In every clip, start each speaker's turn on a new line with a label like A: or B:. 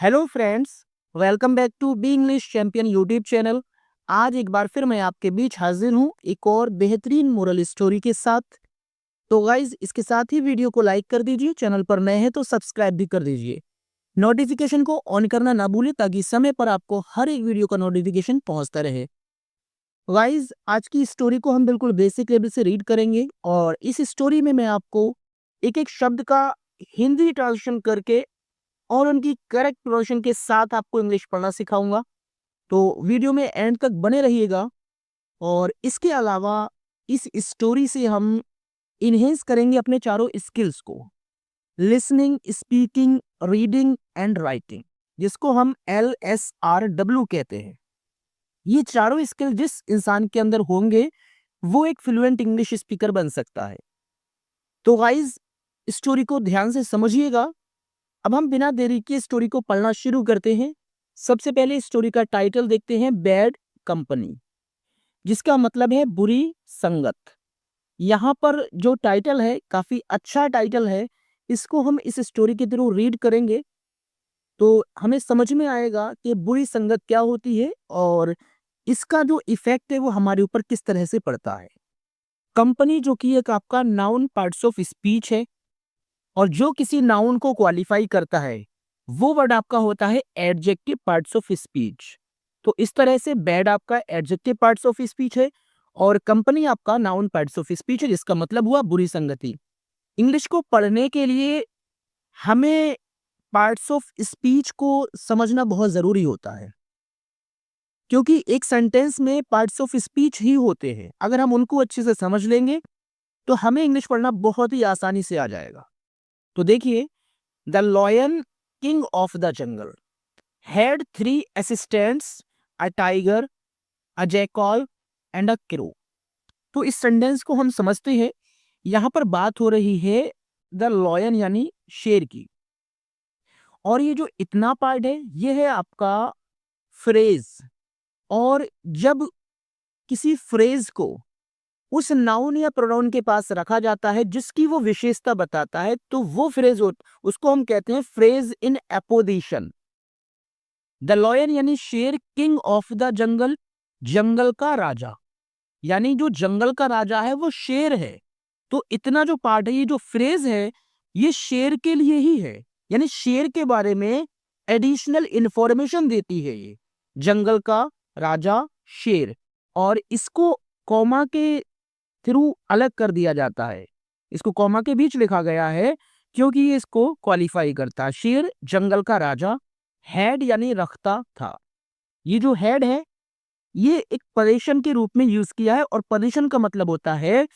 A: Hello friends, welcome back to B English champion YouTube channel. आज एक बार फिर मैं आपके बीच हाजिर हूँ एक और बेहतरीन मोरल स्टोरी के साथ। तो गाइज, इसके साथ ही वीडियो को लाइक कर दीजिए, चैनल पर नए हैं तो सब्सक्राइब भी कर दीजिए, नोटिफिकेशन को ऑन करना ना भूलें ताकि समय पर आपको हर एक वीडियो का नोटिफिकेशन पहुंचता रहे। गाइज, आज की स्टोरी को हम बिल्कुल बेसिक लेवल से रीड करेंगे और इस स्टोरी में मैं आपको एक एक शब्द का हिंदी ट्रांसलेशन करके और उनकी करेक्ट प्रोनाउंसिएशन के साथ आपको इंग्लिश पढ़ना सिखाऊंगा। तो वीडियो में एंड तक बने रहिएगा। और इसके अलावा इस स्टोरी से हम इन्हेंस करेंगे अपने चारों स्किल्स को, listening, speaking, reading and writing, जिसको हम LSRW कहते हैं। ये चारों स्किल जिस इंसान के अंदर होंगे वो एक फ्लुएंट इंग्लिश स्पीकर बन सकता है। तो गाइज, स्टोरी को ध्यान से समझिएगा। अब हम बिना देरी के स्टोरी को पढ़ना शुरू करते हैं। सबसे पहले स्टोरी का टाइटल देखते हैं, बैड कंपनी, जिसका मतलब है बुरी संगत। यहाँ पर जो टाइटल है काफी अच्छा टाइटल है। इसको हम इस स्टोरी के थ्रू रीड करेंगे तो हमें समझ में आएगा कि बुरी संगत क्या होती है और इसका जो इफेक्ट है वो हमारे ऊपर किस तरह से पड़ता है। कंपनी जो कि एक आपका नाउन पार्ट्स ऑफ स्पीच है और जो किसी नाउन को क्वालिफाई करता है वो वर्ड आपका होता है एडजेक्टिव पार्ट्स ऑफ स्पीच। तो इस तरह से बैड आपका एडजेक्टिव पार्ट्स ऑफ स्पीच है और कंपनी आपका नाउन पार्ट्स ऑफ स्पीच है, जिसका मतलब हुआ बुरी संगति। इंग्लिश को पढ़ने के लिए हमें पार्ट्स ऑफ स्पीच को समझना बहुत जरूरी होता है, क्योंकि एक सेंटेंस में पार्ट्स ऑफ स्पीच ही होते हैं। अगर हम उनको अच्छे से समझ लेंगे तो हमें इंग्लिश पढ़ना बहुत ही आसानी से आ जाएगा। तो देखिए, the lion king of the jungle had three assistants, a tiger, a jackal and a crow। तो इस सेंटेंस को हम समझते हैं। यहां पर बात हो रही है द लॉयन यानी शेर की। और ये जो इतना पार्ट है ये है आपका फ्रेज। और जब किसी फ्रेज को उस नाउन या प्रोनाउन के पास रखा जाता है जिसकी वो विशेषता बताता है तो वो फ्रेज उसको हम कहते हैं phrase in apposition. The lion यानी शेर, किंग ऑफ द जंगल, जंगल का राजा, यानी जो जंगल का राजा है वो शेर है। तो इतना जो पार्ट है, ये जो फ्रेज है, ये शेर के लिए ही है, यानी शेर के बारे में एडिशनल इंफॉर्मेशन देती है ये, जंगल का राजा शेर। और इसको कॉमा के थ्रू अलग कर दिया जाता है, इसको कॉमा के बीच लिखा गया है क्योंकि ये इसको क्वालिफाई करता है। शेर जंगल का राजा, हेड यानी रखता था। ये जो हेड है ये एक पोजीशन के रूप में यूज किया है और पोजीशन का मतलब होता है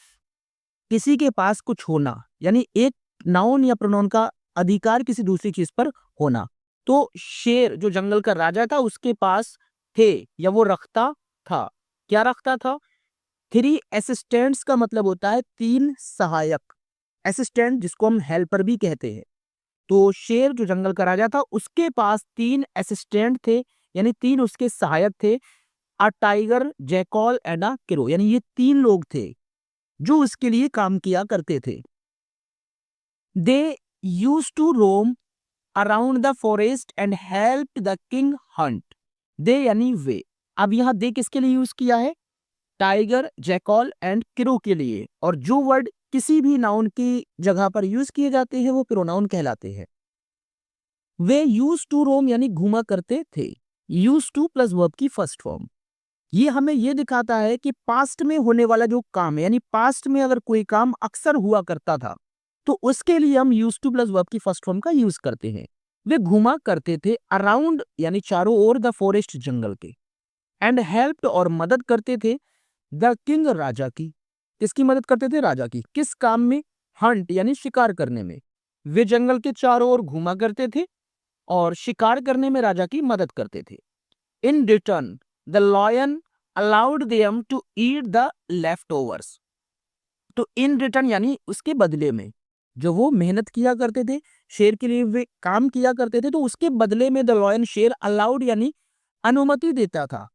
A: किसी के पास कुछ होना, यानी एक नाउन या प्रोनाउन का अधिकार किसी दूसरी चीज पर होना। तो शेर जो जंगल का राजा था उसके पास थे या वो रखता था। क्या रखता था? 3 असिस्टेंट्स का मतलब होता है 3 सहायक। असिस्टेंट जिसको हम हेल्पर भी कहते हैं। तो शेर जो जंगल का राजा था उसके पास 3 असिस्टेंट थे, यानी 3 उसके सहायक थे। A tiger, jackal and a crow, यानी ये 3 लोग थे जो उसके लिए काम किया करते थे। They used to roam around the forest and help the king hunt. They यानी वे। अब यहां दे किसके लिए यूज किया है? टाइगर, जैकॉल एंड क्रो के लिए। और जो वर्ड किसी भी नाउन की जगह पर यूज किए जाते हैं वो प्रोनाउन कहलाते हैं। वे यूज टू रोम यानी घूमा करते थे। यूज टू प्लस वर्ब की फर्स्ट फॉर्म। ये हमें ये दिखाता है कि पास्ट में होने वाला जो काम है, यानी पास्ट में अगर कोई काम अक्सर हुआ करता था तो उसके लिए हम यूज टू प्लस वर्ब की फर्स्ट फॉर्म का यूज करते हैं। वे घूमा करते थे अराउंड यानी चारों ओर द फॉरेस्ट जंगल के, एंड हेल्प और मदद करते थे द किंग राजा की। किसकी मदद करते थे? राजा की। किस काम में? हंट यानी शिकार करने में। वे जंगल के चारों ओर घूमा करते थे और शिकार करने में राजा की मदद करते थे। In return the lion allowed them to eat the leftovers. तो इन रिटर्न यानी उसके बदले में, जो वो मेहनत किया करते थे, शेर के लिए वे काम किया करते थे, तो उसके बदले में द लॉयन शेर अलाउड यानी अनुमति देता था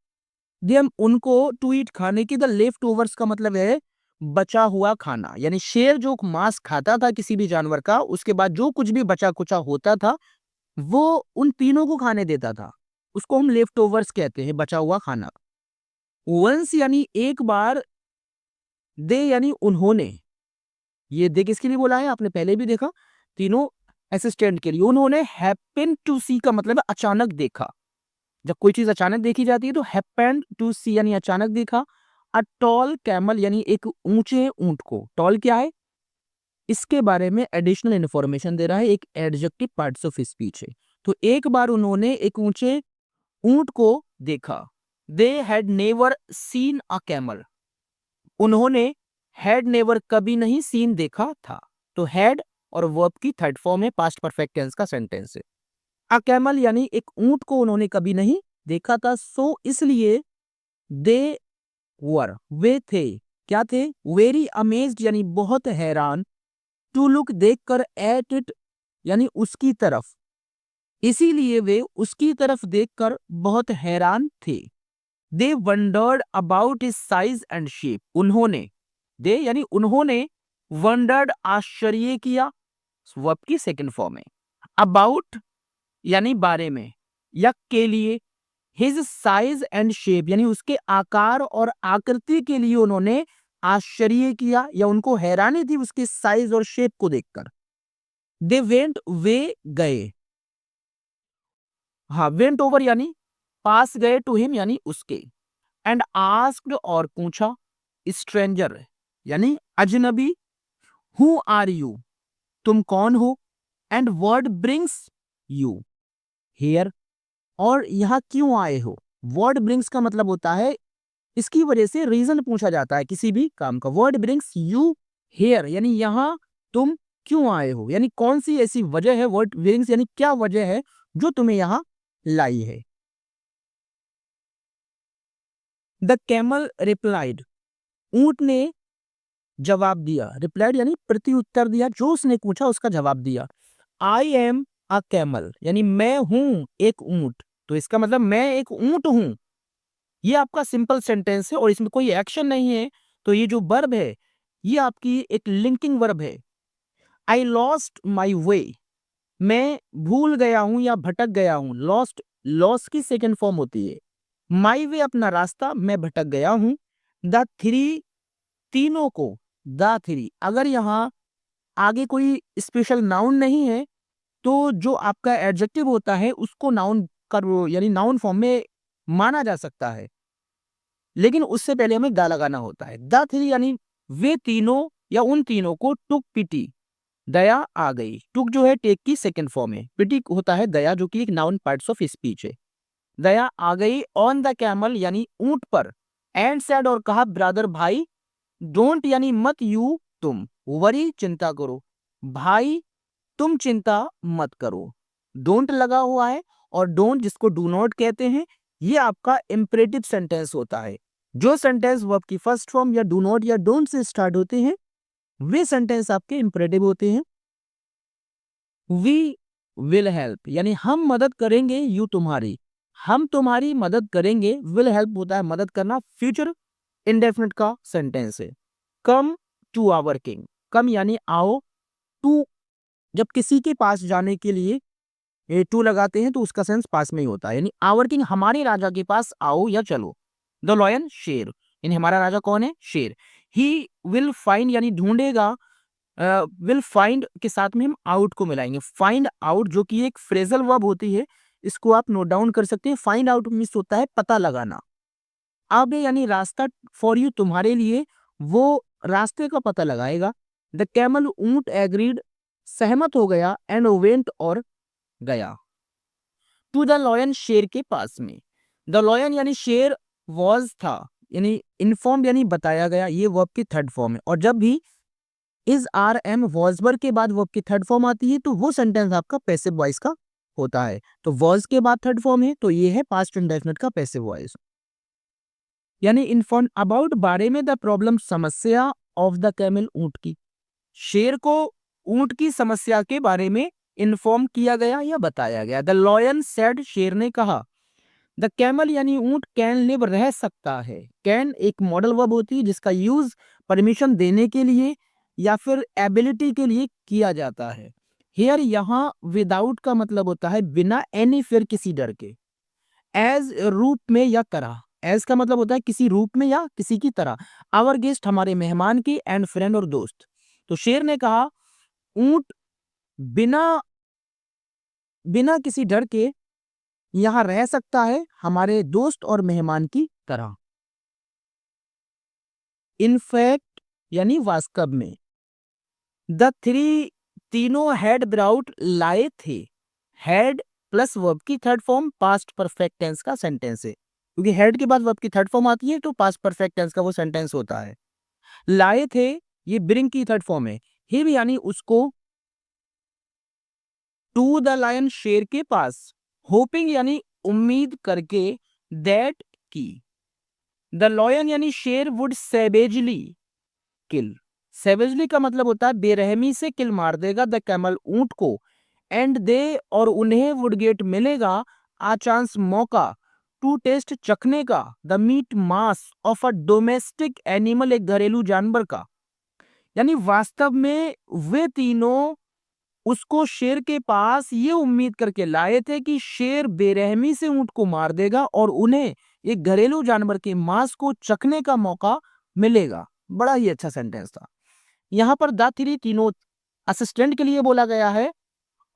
A: देम उनको टू ईट खाने की। द लेफ्ट ओवर्स का मतलब है बचा हुआ खाना, यानी शेर जो मांस खाता था किसी भी जानवर का उसके बाद जो कुछ भी बचा कुचा होता था वो उन तीनों को खाने देता था, उसको हम लेफ्ट ओवर्स कहते हैं, बचा हुआ खाना। वंस यानी एक बार, दे यानी उन्होंने, ये दे किसके लिए बोला है आपने पहले भी देखा, तीनों असिस्टेंट के लिए। उन्होंने हैपन टू सी का मतलब है अचानक देखा। जब कोई चीज अचानक देखी जाती है तो हैपन टू सी यानी अचानक देखा। अ टॉल कैमल यानी एक ऊंचे ऊंट को। टॉल क्या है, इसके बारे में एडिशनल इंफॉर्मेशन दे रहा है, एक एडजेक्टिव पार्ट्स ऑफ स्पीच है। तो एक बार उन्होंने एक ऊंचे ऊंट को देखा। They had never seen a camel, उन्होंने हैड नेवर कभी नहीं सीन देखा था। तो हैड और वर्ब की थर्ड फॉर्म है, पास्ट परफेक्ट टेंस का सेंटेंस है। अ कैमल यानी एक ऊंट को उन्होंने कभी नहीं देखा था, सो इसलिए दे वर वे थे, क्या थे, वेरी अमेज्ड यानी बहुत हैरान, टू लुक देखकर, एट इट यानी उसकी तरफ, इसीलिए वे उसकी तरफ देखकर बहुत हैरान थे। They wondered about his size and shape, उन्होंने, दे यानी उन्होंने, वंडर्ड आश्चर्य किया, वर्ब की सेकंड फॉर्म है। अबाउट यानी बारे में या के लिए, हिज साइज एंड शेप यानी उसके आकार और आकृति के लिए उन्होंने आश्चर्य किया या उनको हैरानी थी उसके साइज और शेप को देखकर। दे वेंट वे गए, हाँ वेंट ओवर यानी पास गए, टू हिम यानी उसके। एंड आस्क्ड और पूछा, स्ट्रेंजर यानी अजनबी, हु आर यू तुम कौन हो, and word brings you here और यहाँ क्यों आए हो। वर्ड ब्रिंग्स का मतलब होता है इसकी वजह से रीजन पूछा जाता है किसी भी काम का। वर्ड ब्रिंग्स यू हियर यानी यहाँ तुम क्यों आए हो, यानी कौन सी ऐसी वजह है, वर्ड ब्रिंग्स यानी क्या वजह है जो तुम्हें यहाँ लाई है। द कैमल रिप्लाइड, ऊंट ने जवाब दिया, रिप्लाइड यानी प्रति उत्तर दिया, जो उसने पूछा उसका जवाब दिया। आई एम अ कैमल यानी मैं हूं एक ऊंट, तो इसका मतलब मैं एक ऊंट हूं। ये आपका सिंपल सेंटेंस है और इसमें कोई एक्शन नहीं है। तो ये जो वर्ब है ये आपकी एक लिंकिंग वर्ब है। आई लॉस्ट माई वे, मैं भूल गया हूं या भटक गया हूं। लॉस्ट, लॉस की सेकंड फॉर्म होती है। माई वे अपना रास्ता, मैं भटक गया हूं। द थ्री, तीनों को, द थ्री, अगर यहां आगे कोई स्पेशल नाउन नहीं है तो जो आपका एडजेक्टिव होता है उसको नाउन कर यानी नाउन फॉर्म में माना जा सकता है, लेकिन उससे पहले हमें दा लगाना होता है। द थ्री यानी वे तीनों या उन तीनों को टुक पिटी, दया आ गई। टुक जो है टेक की सेकंड फॉर्म है, पिटी होता है दया जो कि एक नाउन पार्ट्स ऑफ स्पीच है। दया आ गई ऑन द कैमल यानी ऊंट पर। एंड सेड और कहा, ब्रदर भाई, डोंट यानी मत, यू तुम, वरी चिंता करो, भाई तुम चिंता मत करो। डोंट लगा हुआ है और डोंट जिसको डू नॉट कहते हैं ये आपका इंपरेटिव सेंटेंस होता है। जो सेंटेंस वर्ब की फर्स्ट फॉर्म या डू नॉट या डोंट से स्टार्ट होते हैं वे सेंटेंस आपके इंपरेटिव होते हैं। वी विल हेल्प यानी हम मदद करेंगे, यू तुम्हारी, हम तुम्हारी मदद करेंगे। विल हेल्प होता है मदद करना, फ्यूचर इंडेफिनिट का सेंटेंस है। कम टू आवर किंग, कम यानी आओ, टू जब किसी के पास जाने के लिए ये टू लगाते हैं तो उसका सेंस पास में ही होता है, यानी आवर किंग हमारे राजा के पास आओ या चलो। द लॉयन शेर, यानी हमारा राजा कौन है, शेर। ही विल फाइंड यानी ढूंढेगा, विल फाइंड के साथ में हम आउट को मिलाएंगे। फाइंड आउट जो कि एक फ्रेजल वर्ब होती है, इसको आप नोट डाउन कर सकते हैं। फाइंड आउट मीन्स होता है पता लगाना। अब यानी रास्ता, फॉर यू तुम्हारे लिए, वो रास्ते का पता लगाएगा। द कैमल ऊंट एग्रीड सहमत हो गया, एंड वेंट और गया। टू द लॉयन शेर के पास में, द लॉयन यानी शेर, वॉज था यानी इन्फॉर्म यानी बताया गया, ये वर्ब की थर्ड फॉर्म है। और जब भी इज आर एम वॉजबर के बाद वर्ब की थर्ड फॉर्म आती है तो वो सेंटेंस आपका पैसिव वॉइस का होता है। तो वॉज के बाद थर्ड फॉर्म है तो ये है पास्ट इंडेफिनिट का पैसिव वॉइस। यानी इन्फॉर्म अबाउट, बारे में, द प्रॉब्लम समस्या, ऑफ द कैमल ऊंट की, शेर को ऊंट की समस्या के बारे में इन्फॉर्म किया गया या बताया गया। द लॉयन सेड, शेर ने कहा। द कैमल यानी ऊंट कैन लिव रह सकता है। कैन एक मॉडल वर्ब होती है जिसका यूज परमिशन देने के लिए या फिर एबिलिटी के लिए किया जाता है। हियर यहाँ विदाउट का मतलब होता है बिना एनी फिर किसी डर के, एज रूप में या तरह, एज का मतलब होता है किसी रूप में या किसी की तरह, आवर गेस्ट हमारे मेहमान की, एंड फ्रेंड और दोस्त। तो शेर ने कहा ऊंट बिना बिना किसी डर के यहां रह सकता है हमारे दोस्त और मेहमान की तरह। इनफैक्ट यानी वास्तव में, द थ्री तीनों हैड ब्राउट लाए थे, हैड प्लस वर्ब की third form past perfect tense का सेंटेंस है, क्योंकि हैड के बाद वर्ब की थर्ड फॉर्म आती है तो पास्ट परफेक्ट टेंस का वो सेंटेंस होता है। लाए थे ये ब्रिंग की थर्ड फॉर्म है, हिम यानी उसको, टू द लायन शेर के पास, होपिंग यानी उम्मीद करके, दैट की द लॉयन यानी शेर वुड सेवेजली किल, सेवेजली का मतलब होता है बेरहमी से किल मार देगा, द कैमल ऊंट को, एंड दे और उन्हें वुड गेट मिलेगा, आ चांस मौका, टू टेस्ट चखने का, द मीट मास ऑफ अ डोमेस्टिक एनिमल एक घरेलू जानवर का। यानी वास्तव में वे तीनों उसको शेर के पास ये उम्मीद करके लाए थे कि शेर बेरहमी से ऊंट को मार देगा और उन्हें एक घरेलू जानवर के मांस को चखने का मौका मिलेगा। बड़ा ही अच्छा सेंटेंस था। यहाँ पर द थ्री तीनों असिस्टेंट के लिए बोला गया है,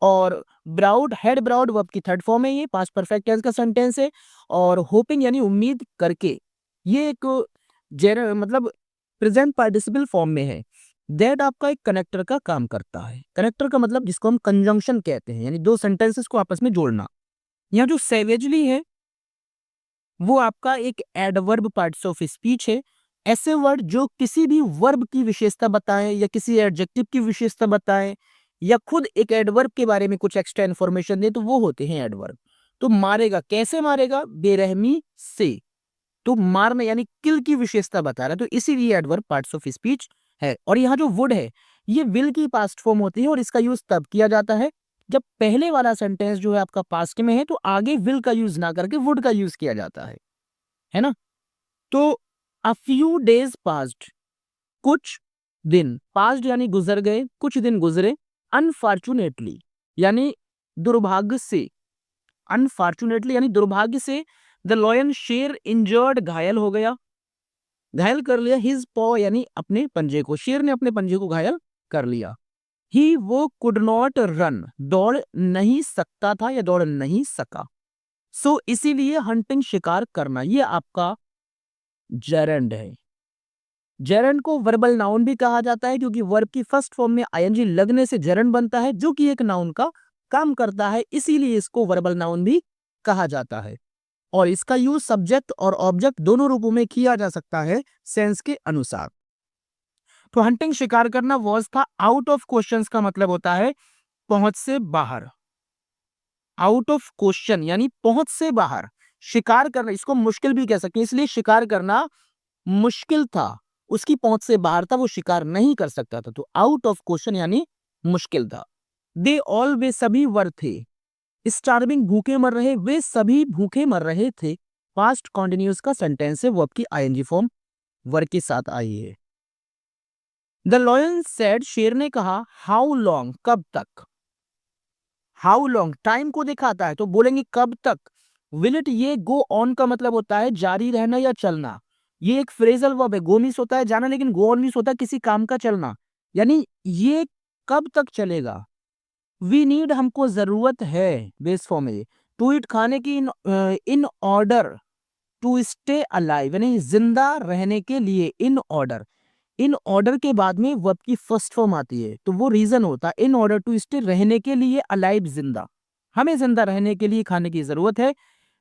A: और ब्राउड हेड ब्राउड वर्ब की थर्ड फॉर्म है, ये पास्ट परफेक्ट टेंस का सेंटेंस है, और होपिंग यानी उम्मीद करके ये एक मतलब प्रेजेंट पार्टिसिपल फॉर्म में है। दैट आपका एक कनेक्टर का काम करता है। कनेक्टर का मतलब जिसको हम कंजंक्शन कहते हैं, यानी दो सेंटेंसेस को आपस में जोड़ना। यहाँ जो सेवेजली है वो आपका एक एडवर्ब पार्ट्स ऑफ स्पीच है। ऐसे वर्ड जो किसी भी वर्ब की विशेषता बताएं या किसी एडजेक्टिव की विशेषता बताएं या खुद एक एडवर्ब के बारे में कुछ एक्स्ट्रा इन्फॉर्मेशन दे तो वो होते हैं एडवर्ब। तो मारेगा कैसे मारेगा? बेरहमी से। तो मारना यानी किल की विशेषता बता रहा है, तो इसीलिए एडवर्ब पार्ट्स ऑफ स्पीच है। और यहाँ जो वुड है ये विल की पास्ट फॉर्म होती है और इसका यूज तब किया जाता है जब पहले वाला सेंटेंस जो है आपका पास्ट में है तो आगे विल का यूज ना करके वुड का यूज किया जाता है ना। तो अ फ्यू डेज पास्ड, कुछ दिन, पास्ड यानी गुजर गए, कुछ दिन गुजरे, अनफॉर्चुनेटली यानी दुर्भाग्य से, अनफॉर्चुनेटली यानी दुर्भाग्य से, द लॉयन शेर इंजर्ड घायल हो गया, घायल कर लिया, हिज पॉ यानी अपने पंजे को, शेर ने अपने पंजे को घायल कर लिया। ही वो कुड नॉट रन, दौड़ नहीं सकता था या दौड़ नहीं सका। सो इसीलिए हंटिंग शिकार करना ये आपका जेरेंड है। जेरेंड को वर्बल नाउन भी कहा जाता है क्योंकि वर्ब की फर्स्ट फॉर्म में आईएनजी लगने से जेरेंड बनता है जो कि एक नाउन का काम करता है, इसीलिए इसको वर्बल नाउन भी कहा जाता है। और इसका यूज सब्जेक्ट और ऑब्जेक्ट दोनों रूपों में किया जा सकता है सेंस के अनुसार। तो हंटिंग शिकार करना वॉज था आउट ऑफ क्वेश्चंस का मतलब होता है पहुंच से बाहर। आउट ऑफ क्वेश्चन यानी पहुंच से बाहर। शिकार करना इसको मुश्किल भी कह सकते हैं, इसलिए शिकार करना मुश्किल था, उसकी पहुंच से बाहर था, वो शिकार नहीं कर सकता था। तो आउट ऑफ क्वेश्चन यानी मुश्किल था। दे ऑल वे सभी वर थे, स्टार्विंग भूखे मर रहे, वे सभी भूखे मर रहे थे। पास्ट कॉन्टिन्यूस का सेंटेंस है, वो आपकी आईएनजी फॉर्म वर्ब के साथ आई है। द लॉयन सेड, शेर ने कहा, हाउ लॉन्ग कब तक, हाउ लॉन्ग टाइम को दिखाता है तो बोलेंगे कब तक। विल इट ये गो ऑन का मतलब होता है जारी रहना या चलना, ये एक फ्रेजल वर्ब है। गो मीन्स होता है जाना, लेकिन गो ऑन मीन्स होता है किसी काम का चलना, यानी ये कब तक चलेगा। वी नीड हमको जरूरत है, बेस फॉर्म है, टू इट खाने की, in order to stay alive यानी जिंदा रहने के लिए, इन ऑर्डर, इन ऑर्डर के बाद में वर्ब की फर्स्ट फॉर्म आती है तो वो रीजन होता है इन ऑर्डर टू स्टे रहने के लिए, अलाइव जिंदा, हमें जिंदा रहने के लिए खाने की जरूरत है।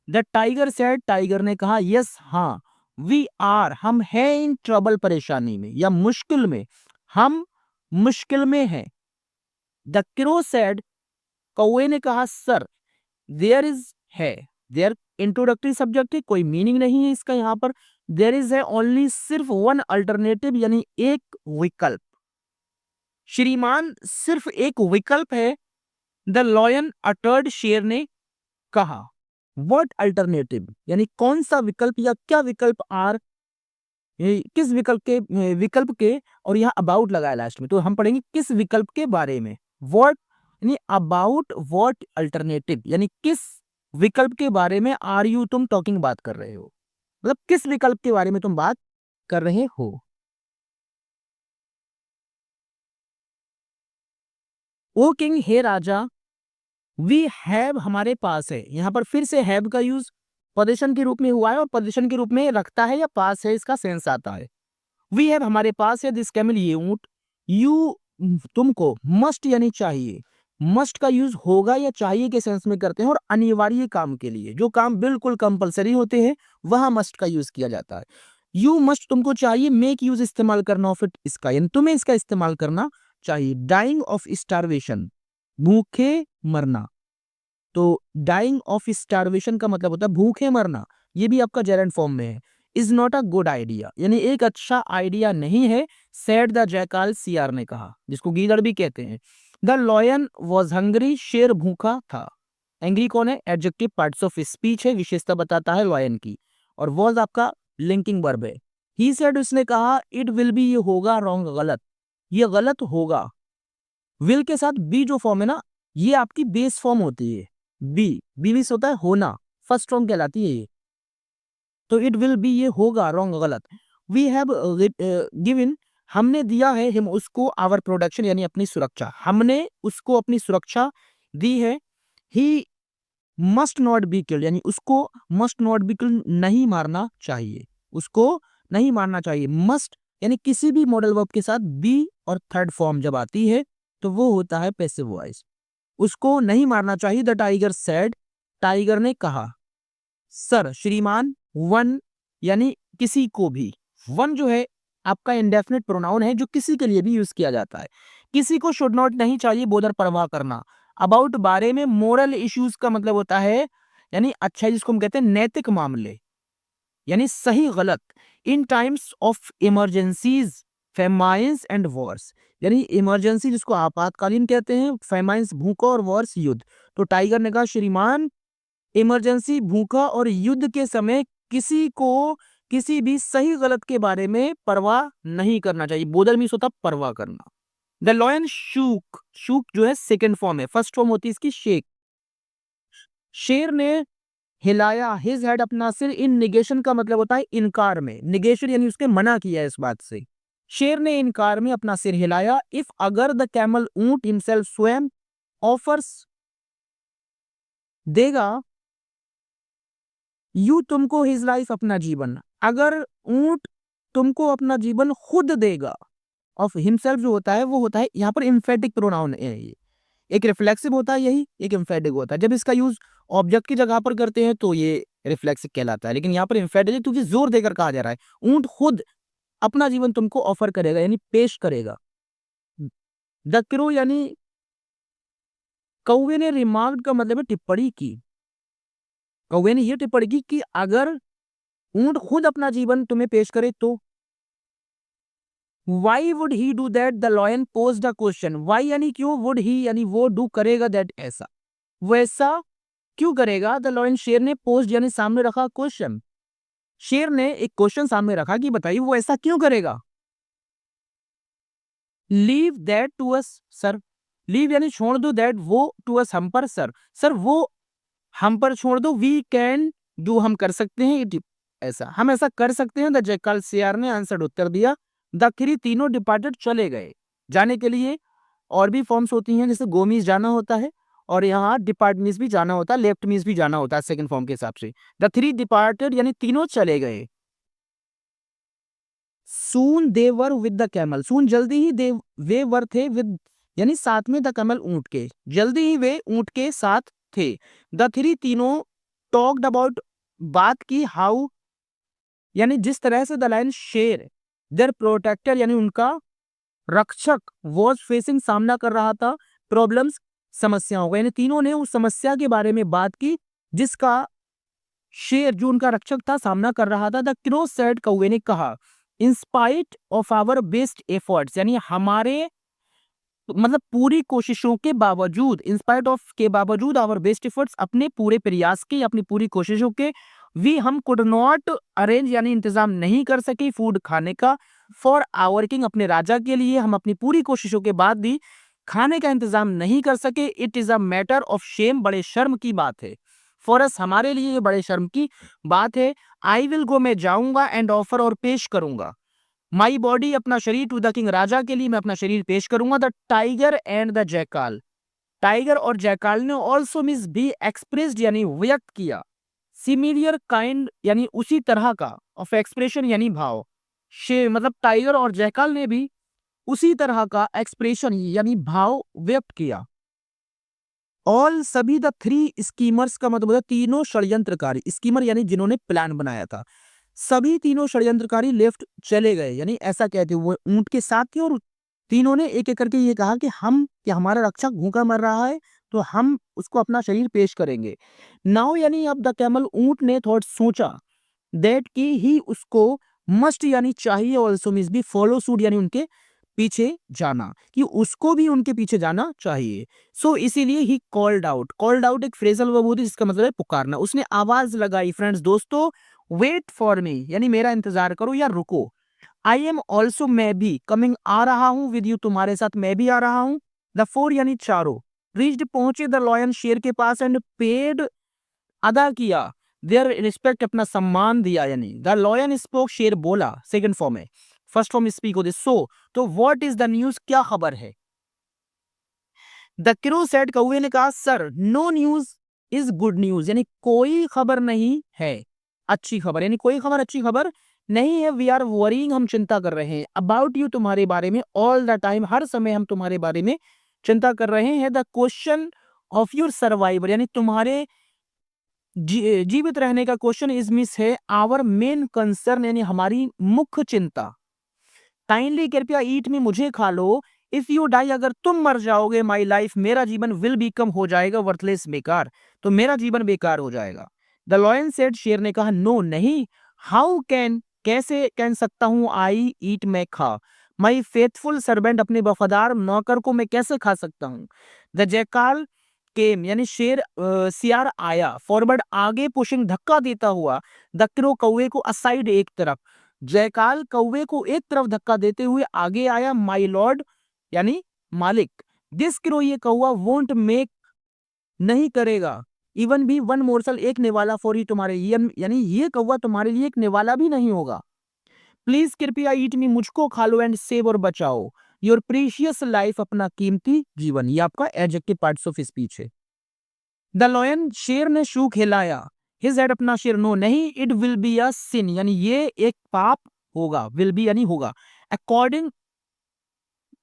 A: द टाइगर सेड, टाइगर ने कहा, यस हाँ, वी आर हम हैं इन ट्रबल परेशानी में या मुश्किल में, हम मुश्किल में हैं। द क्रो सेड, कौवे ने कहा, सर, देयर इज है, देयर इंट्रोडक्टरी सब्जेक्ट है, कोई मीनिंग नहीं है इसका यहाँ पर। देयर इज है ओनली सिर्फ वन अल्टरनेटिव यानी एक विकल्प, श्रीमान सिर्फ एक विकल्प है। द लॉयन अटर्ड, शेर ने कहा। व्हाट अल्टरनेटिव यानी कौन सा विकल्प या क्या विकल्प आर, किस विकल्प के और यहाँ अबाउट लगाया लास्ट में तो हम पढ़ेंगे किस विकल्प के बारे में। व्हाट यानी अबाउट व्हाट अल्टरनेटिव, यानी किस विकल्प के बारे में आर यू तुम टॉकिंग बात कर रहे हो, मतलब किस विकल्प के बारे में तुम बात कर रहे हो। ओ किंग, हे राजा, वी हैव हमारे पास है, यहां पर फिर से हैव का यूज पोजीशन के रूप में हुआ है और पोजीशन के रूप में रखता है या पास है इसका सेंस आता है। वी हैव हमारे पास है दिस कैमल, ये ऊंट, यू तुमको, मस्ट यानी चाहिए, मस्ट का यूज होगा या चाहिए के सेंस में करते हैं और अनिवार्य काम के लिए, जो काम बिल्कुल कंपलसरी होते हैं वहां मस्ट का यूज किया जाता है। यू मस्ट तुमको चाहिए, मेक यूज इस्तेमाल करना ऑफ इट इसका, यानी तुम्हें इसका इस्तेमाल करना चाहिए। डाइंग ऑफ स्टारवेशन, भूखे मरना, तो डाइंग ऑफ स्टारवेशन का मतलब होता है भूखे मरना, ये भी आपका जेरेंट फॉर्म में है। Is not a good idea, यानी एक अच्छा आइडिया नहीं है, सेड द जैकाल, सीआर ने कहा, जिसको गीदड़ भी कहते हैं। द लॉयन वॉज हंग्री, शेर भूखा था। एंग्री कौन है, एडजेक्टिव पार्ट्स ऑफ स्पीच है, विशेषता बताता है लॉयन की, और वॉज आपका लिंकिंग वर्ब है। ही सेड, उसने कहा, इट विल बी, ये होगा, रॉन्ग गलत, ये गलत होगा। विल के साथ बी जो फॉर्म है ना, ये आपकी बेस फॉर्म होती है। बी, बीविस होता है होना, फर्स्ट फॉर्म कहलाती है ये। तो इट विल बी, ये होगा, रॉन्ग गलत। वी हैव गिवन, हमने दिया है, हिम उसको, आवर प्रोडक्शन यानी अपनी सुरक्षा, हमने उसको अपनी सुरक्षा दी है। He must not be killed, यानी उसको मस्ट नॉट बी किल्ड, नहीं मारना चाहिए, उसको नहीं मारना चाहिए। मस्ट यानी किसी भी मॉडल वर्ब के साथ बी और थर्ड फॉर्म जब आती है तो वो होता है पैसिव वॉइस। उसको नहीं मारना चाहिए। द टाइगर सेड, टाइगर ने कहा। सर, श्रीमान, वन यानी किसी को भी, वन जो है आपका इंडेफिनिट प्रोनाउन है जो किसी के लिए भी यूज किया जाता है। किसी को शुड नॉट नहीं चाहिए, बोदर परवाह करना। अबाउट बारे में, मोरल इश्यूज का मतलब होता है यानी अच्छा जिसको हम कहते हैं नैतिक मामले, यानी सही गलत। In times of emergencies, famines and wars, यानी इमरजेंसी जिसको आपातकालीन कहते हैं, फेमाइंस भूखा और वॉर्स युद्ध। तो टाइगर ने कहा, श्रीमान, इमरजेंसी, भूखा और युद्ध के समय किसी को किसी भी सही गलत के बारे में परवाह नहीं करना चाहिए। बोदर मीन्स होता परवाह करना। द लॉयन शूक, शूक जो है सेकेंड फॉर्म है, फर्स्ट फॉर्म होती है इसकी शेक। शेर ने हिलाया, हिज हेड, अपना सिर। इन निगेशन का मतलब होता है इनकार में, निगेशन यानी उसके मना किया इस बात से। शेर ने इनकार में अपना सिर हिलाया। इफ, अगर, द कैमल, ऊंट, हिमसेल्फ, स्वयं, ऑफर्स, देगा, यू तुमको, हिज लाइफ, अपना जीवन, अगर ऊंट तुमको अपना जीवन खुद देगा। ऑफ हिमसेल्फ जो होता है वो होता है यहाँ पर इम्फेटिक प्रोनाउन है ये, एक रिफ्लेक्सिव होता है यही, एक इम्फेटिक होता है। जब इसका यूज ऑब्जेक्ट की जगह पर करते हैं तो ये रिफ्लेक्सिव कहलाता है, लेकिन यहाँ पर इम्फेटिक क्योंकि जोर देकर कहा जा रहा है, ऊंट खुद अपना जीवन तुमको ऑफर करेगा यानी पेश करेगा। द क्रो यानी कौवे ने, रिमार्क का मतलब है टिप्पणी की, कौवे ने यह टिप्पणी की कि अगर ऊंट खुद अपना जीवन तुम्हें पेश करे तो। Why would he do that, the lion posed the question. Why यानी क्यों, वुड ही यानी वो, डू करेगा, दैट ऐसा, वैसा क्यों करेगा। द लॉयन, शेर ने, पोस्ट यानी सामने रखा, क्वेश्चन, शेर ने एक क्वेश्चन सामने रखा कि बताइए वो ऐसा क्यों करेगा। Leave that to us, sir, leave यानी छोड़ दो, दैट वो, टू अस हम पर, सर, सर वो हम पर छोड़ दो। वी कैन डू, हम कर सकते हैं, इट ऐसा, हम ऐसा कर सकते हैं। द जैकाल, सीआर ने आंसर, उत्तर दिया। द थ्री, तीनों डिपार्टेड, चले गए। जाने के लिए और भी फॉर्म्स होती हैं, जैसे गो मीन्स जाना होता है और यहाँ डिपार्ट मीन्स भी जाना होता है, लेफ्ट मीन्स भी जाना होता है सेकंड फॉर्म के हिसाब से। द थ्री डिपार्टेड यानी तीनों चले गए। सून दे वर विद द कैमल, सून जल्दी ही, दे वे वर थे, विद यानी साथ में, द कैमल ऊंट के, जल्दी ही वे ऊंट के साथ थे। द थ्री, तीनों, टॉक्ड अबाउट, बात की, हाउ यानी जिस तरह से, द लायन, शेर, देयर प्रोटेक्टर यानी उनका रक्षक, वॉज फेसिंग, सामना कर रहा था, प्रॉब्लम्स, समस्याओं का, यानी तीनों ने उस समस्या के बारे में बात की जिसका शेर जो उनका रक्षक था सामना कर रहा था। द क्रो सेड, कौवे ने कहा। In spite of our best efforts यानी हमारे मतलब पूरी कोशिशों के बावजूद, इंस्पाइट ऑफ के बावजूद, आवर बेस्ट एफर्ट्स अपने पूरे प्रयास के, अपनी पूरी कोशिशों के, वी हम कुड नॉट अरेंज यानी इंतजाम नहीं कर सके फूड खाने का, फॉर आवर किंग अपने राजा के लिए, हम अपनी पूरी कोशिशों के बाद भी खाने का इंतजाम नहीं कर सके, it is a matter of shame, बड़े शर्म की बात है। फॉर अस, हमारे लिए ये बड़े शर्म की बात है। आई विल गो, मैं जाऊंगा, एंड ऑफर, और पेश करूंगा, माई बॉडी, अपना शरीर, टू द किंग, राजा के लिए मैं अपना शरीर पेश करूंगा। The tiger and the jackal, tiger और जैकाल ने ऑल्सो मीन्स भी एक्सप्रेस्ड यानी व्यक्त किया, सिमिलियर काइंड यानी उसी तरह का, ऑफ एक्सप्रेशन यानी भाव, शे मतलब टाइगर और जैकाल ने भी उसी तरह का एक्सप्रेशन यानी भाव व्यक्त किया। ऑल, सभी, द थ्री स्कीमर्स का मतलब होता है तीनों षड्यंत्रकारी, स्कीमर यानी जिन्होंने प्लान बनाया था, सभी तीनों षड्यंत्रकारी लेफ्ट चले गए, यानी ऐसा कहते हुए ऊंट के साथ थे, और तीनों ने एक एक करके ये कहा कि हम, कि हमारा रक्षक भूखा मर रहा है, तो हम उसको अपना शरीर पेश करेंगे। नाउ यानी अब द कैमल, ऊंट ने थॉट, सोचा, दैट कि ही उसको मस्ट यानी चाहिए, ऑल्सो मीन्स भी फॉलो सूट यानी उनके पीछे जाना, कि उसको भी उनके पीछे जाना चाहिए। सो इसीलिए he called out, called out एक फ्रेजल वर्ब होती है जिसका मतलब है पुकारना, उसने आवाज लगाई, फ्रेंड्स दोस्तों, वेट फॉर मी यानी मेरा इंतजार करो या रुको, आई एम ऑल्सो, मैं भी, कमिंग आ रहा हूं, विद यू तुम्हारे साथ मैं भी आ रहा हूं। द फोर यानी चारों, रीच्ड पहुंचे, द लॉयन शेर के पास, एंड पेड अदा किया, देयर रिस्पेक्ट अपना सम्मान दिया, यानी द लॉयन स्पोक, शेर बोला, सेकंड फॉर्म है, फर्स्ट फॉर्म स्पीक होती, सो तो व्हाट इज द न्यूज, क्या खबर है। द क्रो सेड, कौवे ने कहा, sir no news is good news, यानी कोई खबर नहीं है अच्छी खबर, यानी कोई खबर अच्छी खबर नहीं है। वी आर वरीइंग, हम चिंता कर रहे हैं, अबाउट यू, तुम्हारे बारे में, ऑल द टाइम, हर समय हम तुम्हारे बारे में चिंता कर रहे हैं। The question of your survival, यानी तुम्हारे जीवित रहने का क्वेश्चन इज मिस है, आवर मेन कंसर्न यानी हमारी मुख्य चिंता। काइंडली, कृपया, ईट में, मुझे खा लो, इफ यू डाई, अगर तुम मर जाओगे, माई लाइफ, मेरा जीवन, विल बिकम, हो जाएगा, वर्थलेस, बेकार, तो मेरा जीवन बेकार हो जाएगा। द लॉयन सेड, शेर ने कहा, नो नहीं, हाउ कैन, कैसे कह सकता हूं, आई ईट, मैं खा, माई फेथफुल सर्वेंट, अपने वफादार नौकर को मैं कैसे खा सकता हूं। द जैकाल केम, यानी शेर, सियार आया, फॉरवर्ड, आगे, पुशिंग, धक्का देता हुआ, द क्रो, कौवे को, असाइड, एक तरफ, जयकाल कौवे को एक तरफ धक्का देते हुए आगे आया, माई लॉर्ड यानी मालिक, दिस क्रो, ये कौवा, वोंट मेक, नहीं करेगा, इवन भी वन मोर्सल, एक निवाला, फॉर ही, तुम्हारे, यानी ये कौवा तुम्हारे लिए एक निवाला भी नहीं होगा। प्लीज, कृपया, ईट मी, मुझको खा लो, एंड सेव, और बचाओ, योर प्रीशियस लाइफ, अपना कीमती जीवन, ये आपका एडजेक्टिव पार्ट्स ऑफ स्पीच है। द लॉयन, शेर ने शूक हिलाया, हिज हेड, अपना शेर, नो नहीं, इट विल बी अ सिन, यानी ये एक पाप होगा, विल बी यानी होगा, अकॉर्डिंग,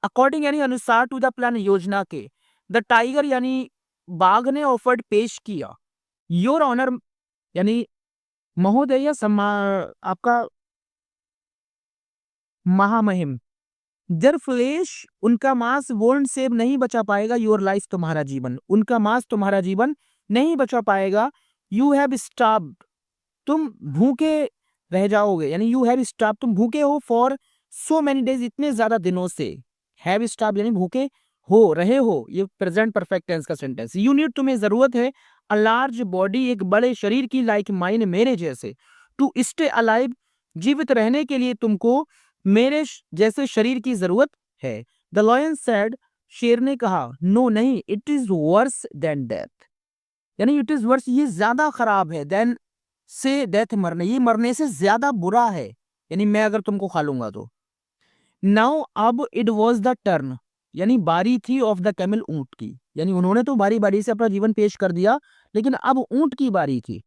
A: अकॉर्डिंग यानी अनुसार, टू द प्लान, योजना के, द टाइगर यानी बाघ ने ऑफर्ड, पेश किया, योर ऑनर यानी महोदय या आपका महामहिम, देयर फ्लेश, उनका मांस, वोंट सेव, नहीं बचा पाएगा, योर लाइफ, तुम्हारा जीवन, उनका मांस तुम्हारा जीवन नहीं बचा पाएगा। यू हैव स्टार्व्ड, तुम भूखे रह जाओगे, यानी यू हैव स्टार्व, तुम भूखे हो, फॉर सो मेनी डेज, इतने ज्यादा दिनों से, हैव स्टार्व यानी भूखे हो रहे हो, ये प्रेजेंट परफेक्ट टेंस का सेंटेंस। यू नीड, तुम्हें जरूरत है, अ लार्ज बॉडी, एक बड़े शरीर की, लाइक माइन, मेरे जैसे, टू स्टे अलाइव, जीवित रहने के लिए तुमको मेरे जैसे शरीर की जरूरत है। द लॉयन सेड, शेर ने कहा, नो नहीं, it is worse than death, यानी इट इज वर्स, ये ज्यादा खराब है, देन से डेथ, मरने, ये मरने से ज्यादा बुरा है, यानी मैं अगर तुमको खा लूंगा तो। नाउ, अब, इट वॉज द टर्न, यानी बारी थी, ऑफ द कैमल, ऊंट की, यानी उन्होंने तो बारी बारी से अपना जीवन पेश कर दिया, लेकिन अब ऊंट की बारी थी।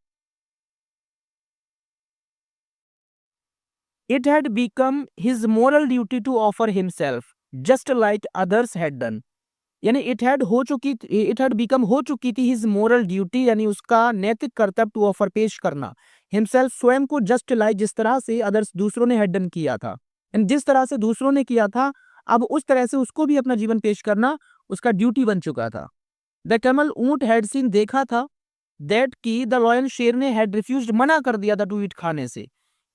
A: It had become his moral duty to offer himself, just like others had done, यानी इट हैड बिकम, हो चुकी थी, हिज मोरल ड्यूटी यानी उसका नैतिक कर्तव्य, टू ऑफर, पेश करना, हिमसेल्फ, स्वयं को, जस्ट लाइक, जिस तरह से, अदर्स, दूसरों ने, हैड डन, किया था, यानी जिस तरह से दूसरों ने किया था, अब उस तरह से उसको भी अपना जीवन पेश करना उसका ड्यूटी बन चुका था। द कैमल, ऊंट, हैड सीन, देखा था, दैट की, द लॉयन, शेर ने, हैड रिफ्यूज्ड, मना कर दिया था, टू ईट, खाने से,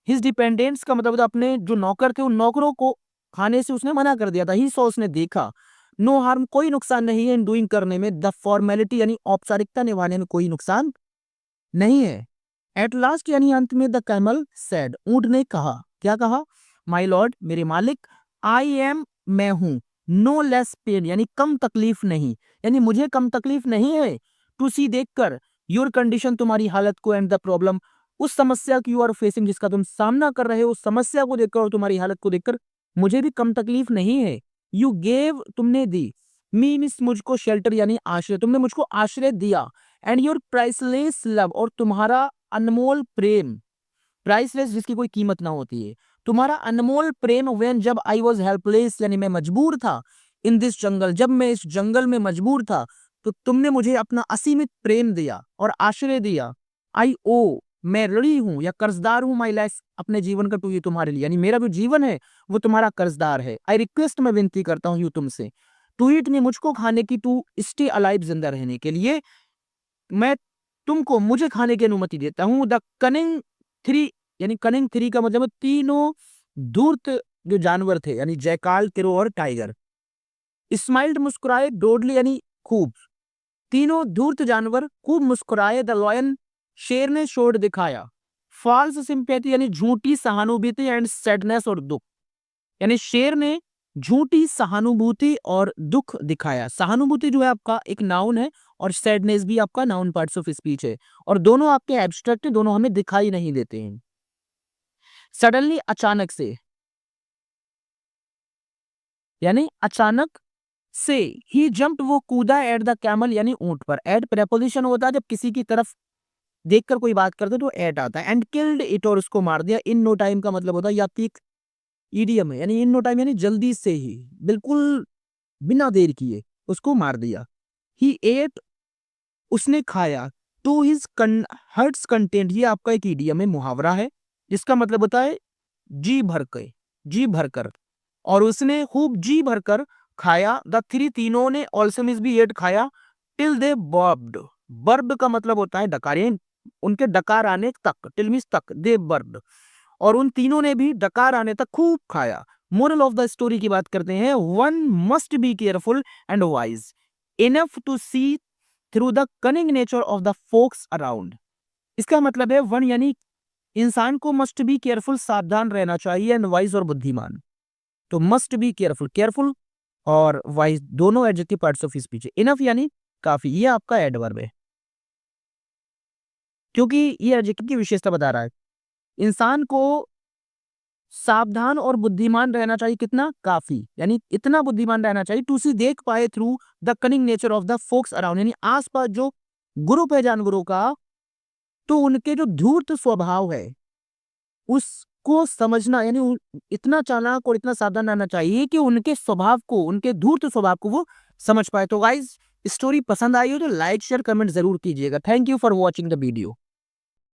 A: हिज डिपेंडेंट्स का मतलब अपने जो नौकर थे उन नौकरों को खाने से उसने मना कर दिया था। ही सो, उसने देखा, नो हार्म, कोई नुकसान नहीं है, इन डूइंग, करने में, द फॉर्मेलिटी यानी औपचारिकता निभाने में कोई नुकसान नहीं है। एट लास्ट यानी अंत में, द कैमल सेड, ऊंट ने कहा, क्या कहा, माई लॉर्ड, मेरे मालिक, आई एम, मैं हूं, नो लेस पेन यानी कम तकलीफ नहीं, यानी मुझे कम तकलीफ नहीं है टू सी देखकर योर कंडीशन तुम्हारी हालत को एंड द प्रॉब्लम उस समस्या की यू आर फेसिंग जिसका तुम सामना कर रहे हो, उस समस्या को देखकर और तुम्हारी हालत को देखकर मुझे भी कम तकलीफ नहीं है। यू गेव तुमने दी, मी मीन्स मुझको शेल्टर यानी आश्रय, तुमने मुझको आश्रय दिया, एंड योर प्राइसलेस लव और तुम्हारा अनमोल प्रेम, प्राइसलेस जिसकी कोई कीमत ना होती है, तुम्हारा अनमोल प्रेम व्हेन जब आई वॉज हेल्पलेस यानी मैं मजबूर था, इन दिस जंगल जब मैं इस जंगल में मजबूर था तो तुमने मुझे अपना असीमित प्रेम दिया और आश्रय दिया। आई ओ मैं ऋणी हूं या कर्जदार हूं, माई लाइफ अपने जीवन का टू ये तुम्हारे लिए, यानी मेरा जो जीवन है वो तुम्हारा कर्जदार है। आई रिक्वेस्ट मैं विनती करता हूं यू तुमसे, टू ईट ने मुझको खाने की, टू स्टे अलाइव जिंदा रहने के लिए मैं तुमको मुझे खाने की अनुमति देता हूं। द कनिंग थ्री यानी कनिंग थ्री का मतलब तीनों धूर्त जो जानवर थे यानी जयकाल, तिरो और टाइगर, स्माइल्ड मुस्कुराए, डोडली यानी खूब, तीनों धूर्त जानवर खूब मुस्कुराए। द लॉयन शेर ने शोर दिखाया, फॉल्स सिंपैथी यानी झूठी सहानुभूति एंड सैडनेस और दुख, यानी शेर ने झूठी सहानुभूति और दुख दिखाया। सहानुभूति जो है आपका एक नाउन है और सैडनेस भी आपका नाउन पार्ट्स ऑफ स्पीच है, और दोनों आपके एब्स्ट्रैक्ट है, दोनों हमें दिखाई नहीं देते हैं। सडनली अचानक से यानी अचानक से, ही जंप्ड वो कूदा, एट द कैमल यानी ऊंट पर, एट प्रेपोजिशन होता है जब किसी की तरफ देखकर कोई बात करते तो एट आता है, एंड किल्ड इट और उसको मार दिया। इन नो टाइम का मतलब होता है या एक ईडीएम है, यानी इन नो टाइम यानी जल्दी से ही, बिल्कुल बिना देर किए उसको मार दिया। ही एट उसने खाया, टू हिज हर्ट्स कंटेंट, ये आपका एक ईडीएम है, मुहावरा है, जिसका मतलब होता है जी भर के, जी भरकर, और उसने खूब जी भरकर खाया। द थ्री तीनों ने ऑल्सो मीन्स भी एट खाया, टिल दे बर्ब्ड, बर्ब का मतलब होता है डकार, यानी उनके डकार आने तक, टिल मीन्स तक, दे बर्ब्ड, और उन तीनों ने भी डकार आने तक खूब खाया। मोरल ऑफ द स्टोरी की बात करते हैं, one must be careful and wise enough to see through the cunning nature of the foxes around. इसका मतलब है वन यानी इंसान को मस्ट बी केयरफुल सावधान रहना चाहिए, एंड वाइज और बुद्धिमान। तो मस्ट बी केयरफुल, केयरफुल और वाइज दोनों एडजेक्टिव पार्ट्स ऑफ स्पीच है। इनफ यानी काफी, ये आपका एडवर्ब है, क्योंकि ये एडजेक्टिव की विशेषता बता रहा है। इंसान को सावधान और बुद्धिमान रहना चाहिए, कितना, काफी, यानी इतना बुद्धिमान रहना चाहिए टू सी देख पाए through the cunning nature of the foxes around, यानी आसपास जो ग्रुप है जानवरों का, तो उनके जो धूर्त स्वभाव है उसको समझना, यानी इतना चालाक और इतना सावधान रहना चाहिए कि उनके स्वभाव को, उनके धूर्त स्वभाव को वो समझ पाए। तो गाइज स्टोरी पसंद आई हो तो लाइक शेयर कमेंट जरूर कीजिएगा। Thank you for watching the video.